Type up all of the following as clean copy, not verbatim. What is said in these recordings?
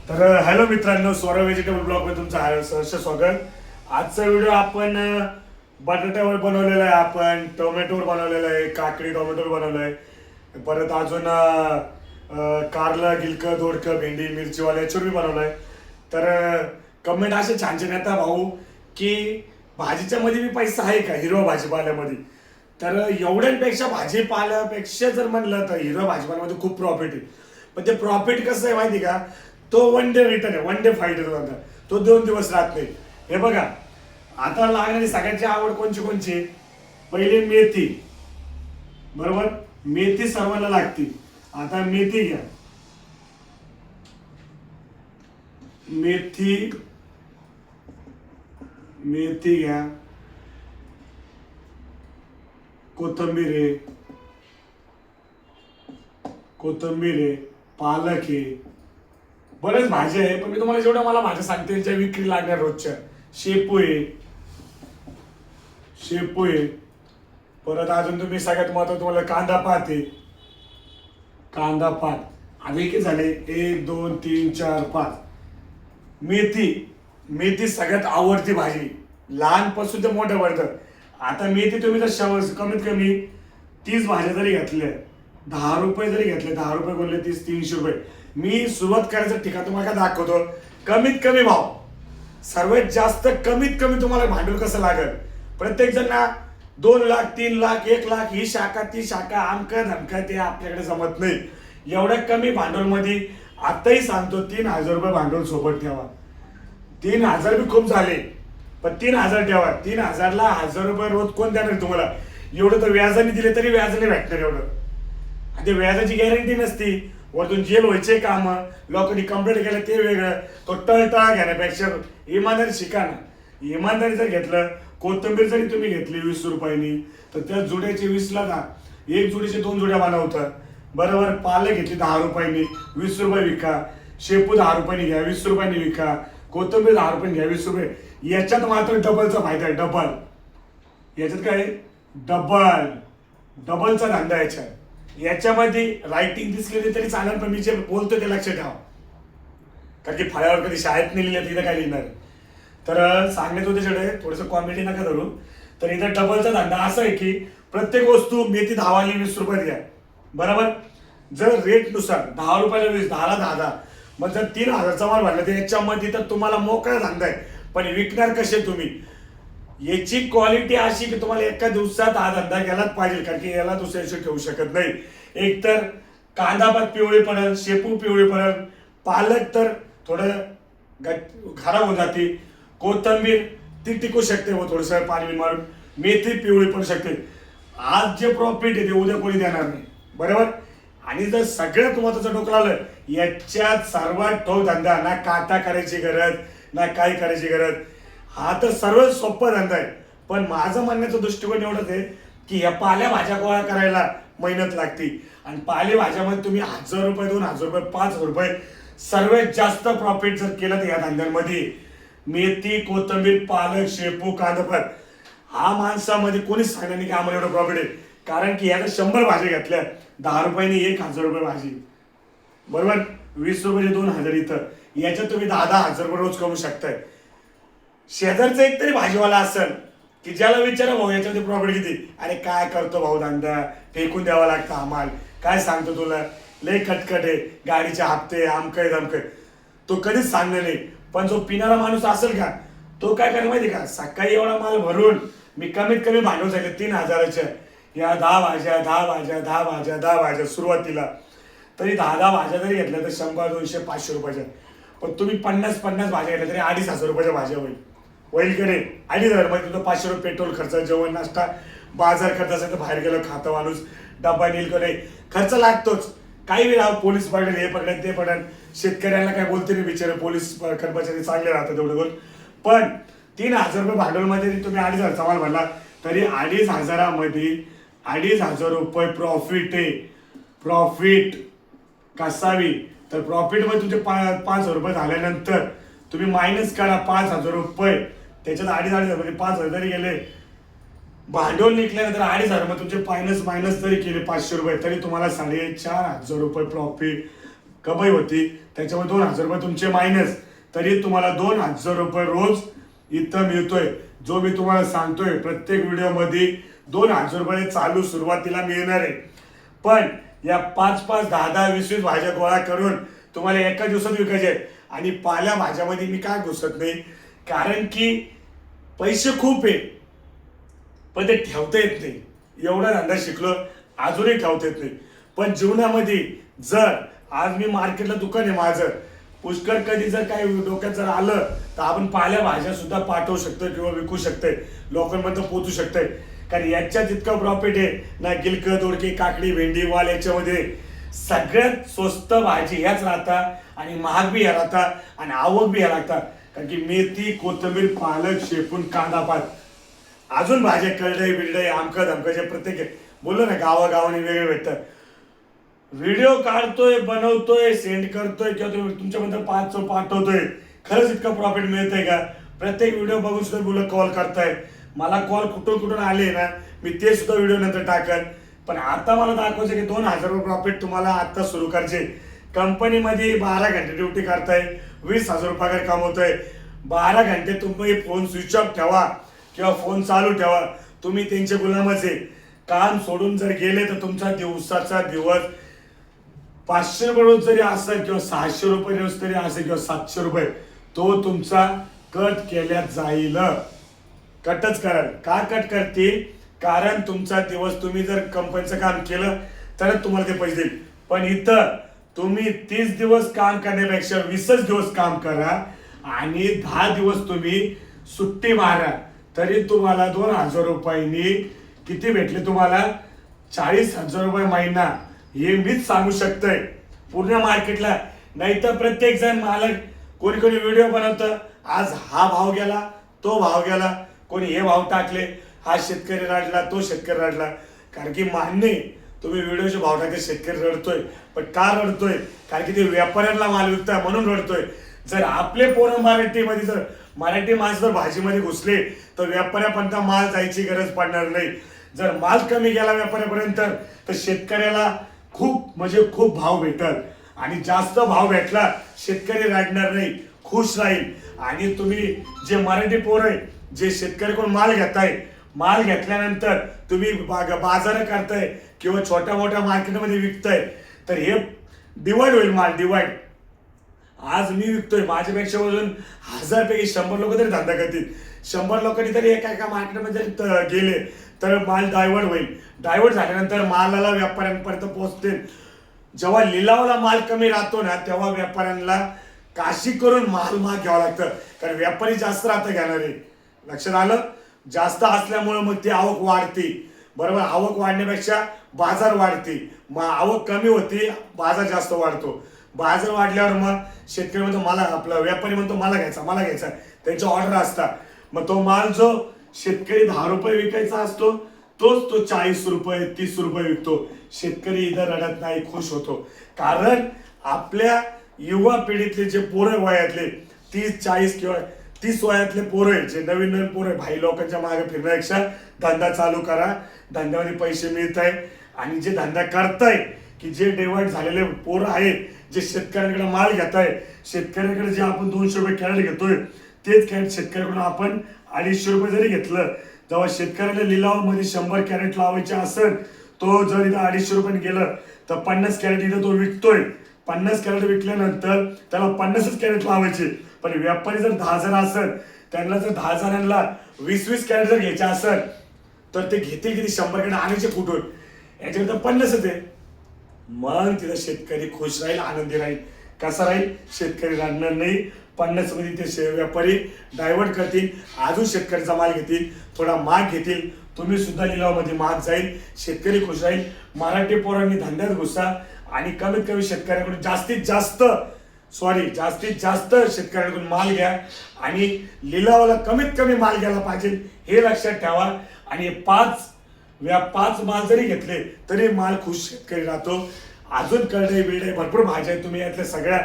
तर हॅलो मित्रांनो, Swara vegetable blog मध्ये तुमचं सहर्ष स्वागत. आजचा व्हिडिओ आपण बटाट्यावर बनवलेला आहे, आपण टोमॅटोवर बनवलेला आहे, काकडी टोमॅटोवर बनवलं आहे, परत अजून कारलं गिलकं दोडकं भेंडी मिरचीवाला याच्यावर बनवलं आहे. तर कमेंट असे छान छान येतात भाऊ की भाजीच्या मध्ये बी पैसा आहे का हिरवा भाजीपाल्यामध्ये. तर एवढ्यांपेक्षा भाजीपाल्यापेक्षा जर म्हणलं तर हिरवा भाजीपाल्यामध्ये खूप प्रॉफिट आहे. पण ते प्रॉफिट कसं आहे माहिती का, तो वन डे रिटर्न आहे, वन डे फाईट आहे, तो 2 दिवस राहत नाही. हे बघा, आता लागणारी सगळ्यांची आवड कोणची कोणची. पहिले मेथी, बरोबर, मेथी सर्वांना लागते. आता मेथी घ्या, मेथी मेथी घ्या, कोथिंबीर आहे, पालक आहे, बरेच भाज्या आहे. पण मी तुम्हाला जेवढ्या मला भाज्या सांगते त्यांच्या विक्री लागणार रोजच्या. शेपू आहे, परत अजून तुम्ही सगळ्यात महत्त्वाचं तुम्हाला कांदा पात आहे, आता किती झाले, 1 2 3 4 5. मेथी सगळ्यात आवडती भाजी, लहानपासून ते मोठ्यापर्यंत. आता मेथी तुम्ही जर कमीत कमी 30 भाज्या जरी घेतल्या, 10 रुपये जरी घेतले, 10 रुपये बोलले 30 300 रुपये. मी सुरुवात करायचं ठिकाण तुम्हाला काय दाखवतो, कमीत कमी भाव, सर्वात जास्त कमीत कमी तुम्हाला भांडवल कसं लागेल. प्रत्येक जण 2 लाख 3 लाख 1 लाख ही शाखा ती शाखा आमका धमका, ते आपल्याकडे जमत नाही. एवढ्या कमी भांडवल मध्ये आताही सांगतो 3000 रुपये भांडवल सोबत ठेवा. 3000 बी खूप झाले, पण 3000 ठेवा. 3000 ला 1000 रुपये रोज कोण देणार तुम्हाला. एवढं तर व्याजाने दिले तरी व्याजाने भेटणार एवढं. ते व्याजाची गॅरंटी नसती. वरतून जेल व्हायचे काम लोकांनी कंप्लेंट केलं ते वेगळं. तो टळटळा घेण्यापेक्षा इमानदारी शिका ना. इमानदारी जर घेतलं, कोथिंबीर जरी तुम्ही घेतली 20 रुपयांनी, तर त्या जुड्याचे 20 ला ना, एक जुडीचे 2 जुड्या बनवतात, बरोबर. पालक घेतली 10 रुपयांनी, 20 रुपये विका. शेपू 10 रुपयांनी घ्या, 20 रुपयांनी विका. कोथिंबीर 10 रुपयांनी घ्या, 20 रुपये. याच्यात मात्र डबलचा फायदा आहे, डबल. याच्यात काय, डबलचा धंदा याच्यामध्ये रायटिंग दिसलेली तरी चालेल, पण मी जे बोलतो ते लक्षात ठेवा, कारण की फळ्यावर कधी शाळेत नाही लिहिलं तिथं काय लिहिणार. तर सांगण्यात होते त्याच्याकडे थोडंसं कॉमेडी नका धरू. तर इथं डबलचा धंदा असा आहे की प्रत्येक वस्तू मेथी 10 वाली 20 रुपये द्या, बरोबर. जर रेट नुसार 10 रुपयाला 20, 10 ला 10, मग जर 3000चा माल भरला तर याच्यामध्ये तर तुम्हाला मोकळा धंदा आहे. पण विकणार कसे तुम्ही, याची क्वालिटी अशी की तुम्हाला एका दिवसात हा धंदा गेलाच पाहिजे, कारण की याला दुसऱ्या दिवशी ठेवू शकत नाही. एक तर कांदा पात पिवळी पडेल, शेपू पिवळी पडेल, पालक तर थोडं खराब होऊन जाते, कोथिंबीर ती टिकू शकते व थोडंसं पाणी मारून, मेथी पिवळी पडू शकते. आज जे प्रॉफिट आहे ते उद्या कोणी देणार नाही, बरोबर. आणि जर सगळ्यात महत्वाचं डोकं आलं, याच्यात सर्वात ठोक धंदा, ना काटा करायची गरज, ना काय करायची गरज. हा तर सर्वात सोपा धंदा आहे. पण माझं म्हणण्याचा दृष्टिकोन एवढंच आहे की या पालेभाज्या गोळा करायला मेहनत लागते. आणि पालेभाज्यामध्ये तुम्ही 1000 रुपये, 2000 रुपये, 5000 रुपये सर्वात जास्त प्रॉफिट जर केलं तर या धंद्यांमध्ये मेथी, कोथिंबीर, पालक, शेपू, कांदापात, हा माणसामध्ये कोणीच सांगणार नाही की आम्हाला एवढं प्रॉफिट आहे. कारण की याला 100 भाज्या घेतल्या 10 रुपयांनी 1000 रुपये भाजी, बरोबर. 20 रुपये 2000 इथं, याच्यात तुम्ही 10,000 रुपये रोज कमवू शकताय. शेजारचा एक तरी भाजीवाला असेल की ज्याला विचारा भाऊ याच्यामध्ये प्रॉफिट किती, अरे काय करतो भाऊ धंदा, फेकून द्यावा लागतं आम्हाला, काय सांगतो तुला, लय कटकट आहे, गाडीचे हप्ते, आमकय धमकय, तो कधीच सांगणार नाही. पण जो पिणारा माणूस असेल का, तो काय करेल माहिती का, सकाळी एवढा माल भरून मी कमीत कमी भांडवल झाले 3000च्या, या 10 भाज्या सुरुवातीला, तरी 10 भाज्या जरी घेतल्या तर 100 200 500 रुपयाच्या. पण तुम्ही 50 भाज्या घेतल्या तरी 2500 रुपयाच्या भाज्या होईल का नाही. 2500 मध्ये तुझं 500 रुपये पेट्रोल खर्च, जेवण नाश्ता, बाजार खर्च असेल तर बाहेर गेलं खातं माणूस, डबा नेल का नाही, खर्च लागतोच. काही वेळा पोलीस पकडेल, हे पकडेल ते पकडेल, शेतकऱ्यांना काय बोलते नाही बिचारे, पोलीस कर्मचारी चांगले राहतात तेवढे बोल. पण 3000 रुपये भांडवलमध्ये तुम्ही 2500 माल भरला तरी 2500 मध्ये 2500 रुपये प्रॉफिट आहे. प्रॉफिट कसावी तर प्रॉफिट मध्ये तुमचे 5000 रुपये झाल्यानंतर तुम्ही मायनस करा 5000 रुपये, त्याच्यात 2500 5000 जरी गेले, भांडवल निघल्यानंतर 2500 मध्ये तुमचे मायनस जरी केले 500 रुपये, तरी तुम्हाला 4500 रुपये प्रॉफिट कमाई होती, त्याच्यामुळे 2,000 रुपये तुमचे मायनस, तरी तुम्हाला 2,000 रुपये रोज इथं मिळतोय. जो मी तुम्हाला सांगतोय प्रत्येक व्हिडिओमध्ये 2,000 रुपये चालू सुरुवातीला मिळणार आहे. पण या 5-5, 10-10, 20-20 भाज्या गोळा करून तुम्हाला एका दिवसात विकायचे. आणि पाल्या भाज्यामध्ये मी काय घुसत नाही, कारण की पैसे खूप आहे पण ते ठेवता येत नाही. एवढा धंदा शिकलो, अजूनही ठेवता येत नाही. पण जीवनामध्ये जर आज मी मार्केटला दुकान आहे माझं, पुष्कळ कधी जर काही डोक्यात जर आलं तर आपण पाल्या भाज्या सुद्धा पाठवू शकतो किंवा विकू शकतोय, लोकांपर्यंत पोहोचू शकतोय. कारण याच्यात इतकं प्रॉफिट आहे ना. गिलक, दोडके, काकडी, भेंडी, वाल याच्यामध्ये सगळ्यात स्वस्त भाजी ह्याच राहतात आणि महाग बी ह्या राहतात आणि आवक बी ह्या लागतात. कारण की मेथी, कोथिंबीर, पालक, शेपून, कांदा, पात, अजून भाज्या, करडई बिरडई, आमकं धमकं जे प्रत्येक बोललो ना गावागावाने वेगळे भेटतात. व्हिडिओ काढतोय, बनवतोय, सेंड करतोय किंवा तुम्ही तुमच्याबद्दल पाठवतोय, खरंच इतकं प्रॉफिट मिळतंय का? प्रत्येक व्हिडिओ बघून सुद्धा मुलं कॉल करताय. मला कॉल कुठून कुठून आले ना, मी ते सुद्धा व्हिडिओ नंतर टाकन. पण आता मला दाखवायचं की 2,000 रुपये प्रॉफिट तुम्हाला आता सुरू करायचे. कंपनीमध्ये 12 घंटे ड्युटी करताय, 20,000 रुपये पगार कमवतोय. 12 घंटे तुम्ही फोन स्विच ऑफ ठेवा किंवा फोन चालू ठेवा, तुम्ही त्यांचे गुलामच आहे. काम सोडून जर गेले तर तुमचा दिवसाचा दिवस 500 रुपये रोज जरी असेल किंवा 600 रुपये रोज तरी असेल किंवा 700 रुपये, तो तुमचा कट केल्या जाईल. कटच कराल. का कट करतील? कारण तुमचा दिवस तुम्ही जर कंपनीचं काम केलं तरच तुम्हाला ते पैसे देईल. पण इथं तुम्ही 30 दिवस काम करण्यापेक्षा 20च दिवस काम करा आणि 10 दिवस तुम्ही सुट्टी मारा, तरी तुम्हाला 2,000 रुपयांनी किती भेटले? तुम्हाला 40,000 रुपये महिना. हे मीच सांगू शकतोय पूर्ण मार्केटला. नाही तर प्रत्येक जण मालक कोणी कोणी व्हिडिओ बनवतं, आज हा भाव गेला, तो भाव गेला, कोणी हे भाव टाकले, हा शेतकरी रडला, तो शेतकरी रडला. कारण की मान्य तुम्ही व्हिडिओचे भाव टाकले, शेतकरी रडतोय. पण का रडतोय? कारण की ते व्यापाऱ्यांना माल विकताय म्हणून रडतोय. जर आपले पोरं मराठीमध्ये जर मराठी माणसं जर भाजीमध्ये घुसले तर व्यापाऱ्यापर्यंत माल जायची गरज पडणार नाही. जर माल कमी गेला व्यापाऱ्यापर्यंत तर शेतकऱ्याला खूप म्हणजे खूप भाव भेटल आणि जास्त भाव भेटला शेतकरी रडणार नाही, खुश राहील. आणि तुम्ही जे मराठी पोरं आहे, जे शेतकऱ्याकडून माल घेताय, माल घेतल्यानंतर तुम्ही बाजार करताय किंवा छोट्या मोठ्या मार्केटमध्ये विकताय, तर हे डिवाइड होईल माल, डिवाइड. आज मी विकतोय, माझ्यापेक्षा अजून 1000 पैकी 100 लोक तरी धंदा करतील. 100 लोकांनी तरी एका मार्केटमध्ये जरी गेले तर माल डायव्हर्ट होईल. डायव्हर्ट झाल्यानंतर मालाला व्यापाऱ्यांपर्यंत पोहोचतील. जेव्हा लिलावाला माल कमी राहतो ना, तेव्हा व्यापाऱ्यांना काशी करून माल महाग घ्यावा लागतं. कारण व्यापारी जास्त राहतं घेणारे. लक्षात आलं? जास्त असल्यामुळे मग ती आवक वाढते. बरोबर? आवक वाढण्यापेक्षा बाजार वाढते. मग आवक कमी होती, बाजार जास्त वाढतो. बाजार वाढल्यावर मग शेतकरी म्हणतो मला, आपला व्यापारी म्हणतो मला घ्यायचा, मला घ्यायचा. त्यांच्या ऑर्डर असतात. मग तो माल जो शेतकरी 10 रुपये विकायचा असतो तोच तो 40 रुपये 30 रुपये विकतो. शेतकरी इथं रडत नाही, खुश होतो. कारण आपल्या युवा पिढीतले जे पोरं वयातले 30-40 किंवा 30 वयातले पोरं आहे, जे नवीन नवीन पोरं आहे, भाई लोकांच्या मागे फिरण्यापेक्षा धंदा चालू करा. धंद्यामध्ये पैसे मिळत आहे. आणि जे धंदा करताय की जे डिवाइड झालेले पोरं आहेत, जे शेतकऱ्यांकडे माल घेत आहे, शेतकऱ्याकडे जे आपण 200 रुपये कॅरेट घेतोय तेच कॅरेट शेतकऱ्याकडून आपण 250 रुपये जरी घेतलं, जेव्हा शेतकऱ्याला लिलावामध्ये 100 कॅरेट लावायचे असेल, तो जर इथं 250 रुपये गेलं तर 50 कॅरेट इथं तो विकतोय. 50 कॅरेट विकल्यानंतर त्याला 50च कॅरेट लावायचे. पण व्यापारी जर 10 जण असेल, त्यांना जर 10 जणांना 20-20 कॅरेट जर घ्यायचे असेल तर ते घेतील किती? 100 कॅरेट आणायचे कुठून? याच्यावर तर 50च आहे. मग तिथं शेतकरी खुश राहील, आनंदी राहील. कसा राहील? शेतकरी रडणार नाही. 50 मध्ये ते व्यापारी डायव्हर्ट करतील, अजून शेतकऱ्याचा माल घेतील, थोडा महाग घेतील. तुम्ही सुद्धा लिलावामध्ये महाग जाईल, शेतकरी खुश राहील. मराठी पोरांनी धंद्यात घुसा आणि कमीत कमी शेतकऱ्याकडून जास्तीत जास्त शेतकऱ्यांकडून माल घ्या आणि लिलावाला कमीत कमी माल घ्यायला पाहिजे, हे लक्षात ठेवा. आणि 5 माल जरी घेतले तरी माल खुश शेतकरी राहतो. अजून करडई बिरडई भरपूर भाज्या आहेत. तुम्ही यातल्या सगळ्या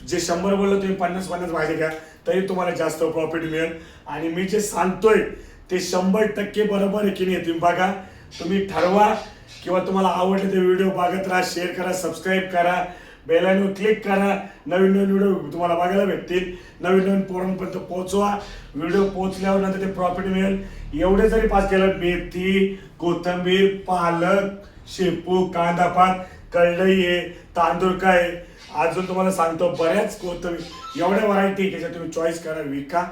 जे 100 बोललो तुम्ही 50-50 भाज्या घ्या तरी तुम्हाला जास्त प्रॉफिट मिळेल. आणि मी जे सांगतोय ते 100% बरोबर आहे की नाही तुम्ही बघा, तुम्ही ठरवा. किंवा तुम्हाला आवडले ते व्हिडिओ बघत राहा, शेअर करा, सबस्क्राईब करा. बेलाईनवर क्लिक करा. नवीन नवीन व्हिडिओ तुम्हाला बघायला भेटतील. नवीन नवीन पोरांपर्यंत पोहोचवा. व्हिडिओ पोहोचल्यावर नंतर ते प्रॉफिट मिळेल. एवढे जरी पास केलं, मेथी, कोथिंबीर, पालक, शेपू, कांदा पात, कढई आहे, तांदूळ काय, अजून तुम्हाला सांगतो बऱ्याच कोथिंबीर, एवढ्या व्हरायटी त्याच्यात तुम्ही चॉईस करा, विका.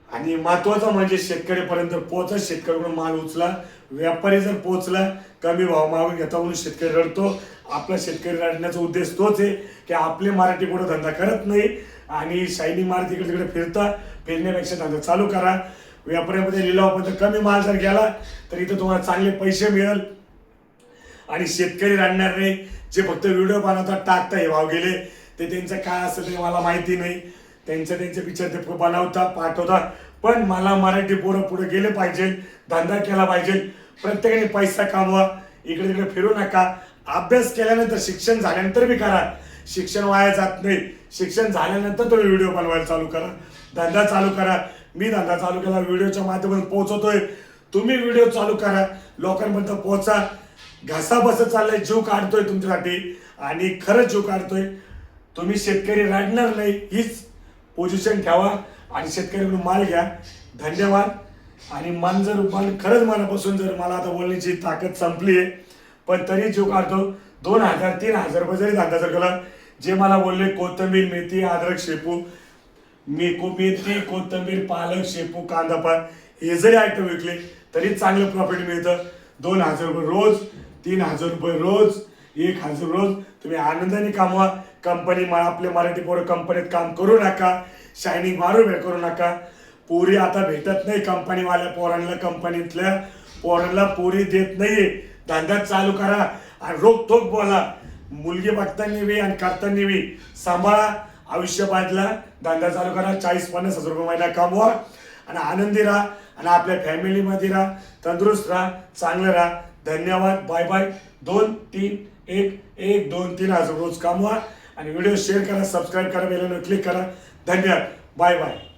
आणि महत्वाचं म्हणजे शेतकरीपर्यंत पोहोचा. शेतकऱ्याकडून माल उचला. व्यापारी जर पोहोचला, कमी भाव मागून घेता म्हणून शेतकरी रडतो. आपला शेतकरी रडण्याचा उद्देश तोच आहे की आपले मराठी पुढे धंदा करत नाही आणि शायनिंग मारत इकडे तिकडे फिरण्यापेक्षा धंदा चालू करा. व्यापाऱ्यामध्ये लिलावापर्यंत कमी माल जर गेला तर इथं तुम्हाला चांगले पैसे मिळेल आणि शेतकरी रडणार नाही. जे फक्त व्हिडिओ बनवतात, टाकता हे भाव गेले, ते त्यांचं काय असेल ते मला माहिती नाही. त्यांचे पिक्चर ते बनवता पाठवता. पण मला मराठी पोरं पुढे गेले पाहिजे, धंदा केला पाहिजे. प्रत्येकाने पैसा कमवा, इकडे तिकडे फिरू नका. अभ्यास केल्यानंतर, शिक्षण झाल्यानंतर बी करा. शिक्षण वाया जात नाही. शिक्षण झाल्यानंतर तुम्ही व्हिडिओ बनवायला चालू करा, धंदा चालू करा. मी धंदा चालू केला, व्हिडिओच्या माध्यमातून पोहोचवतोय. तुम्ही व्हिडिओ चालू करा, लोकांपर्यंत पोहोचा. घसा बसत चाललाय, जीव काढतोय तुमच्यासाठी आणि खरंच जीव काढतोय. तुम्ही शेतकरी रडणार नाही, हीच पोझिशन ठेवा आणि शेतकऱ्याकडून माल घ्या. धन्यवाद. आणि मन खरंच मनापासून जर मला आता बोलण्याची ताकद संपली आहे, पण तरी जीव काढतो. 2,000-3,000 रुपये जरी धंदा जर केला, जे मला बोलले कोथिंबीर, मेथी, अद्रक, शेपू, मेथी, कोथिंबीर, पालक, शेपू, कांदा पात, हे जरी आयटम विकले तरी चांगलं प्रॉफिट मिळतं. 2,000 रुपये रोज, 3,000 रुपये रोज, 1,000 रोज तुम्ही आनंदाने कमवा. कंपनी, आपले मराठी पोरं कंपनीत काम करू नका, शायनिंग मारू करू नका. पोरी आता भेटत नाही कंपनीवाल्या पोरांना, कंपनीतल्या पोरांना पोरी देत नाहीये. धंदा चालू करा आणि रोखोक बोला. मुलगी बघताना बी आणि करताना बी सांभाळा. आयुष्य बदला, धंदा चालू करा. 40-50 हजार रुपये महिना कमवा आणि आनंदी राहा आणि आपल्या फॅमिलीमध्ये राहा, तंदुरुस्त राहा, चांगलं राहा. धन्यवाद. Bye bye. 2-3-1-1-2-3 हजार रोज कमवा आणि व्हिडिओ शेअर करा, सबस्क्राईब करा, बेल आयकॉन क्लिक करा. धन्यवाद. Bye bye.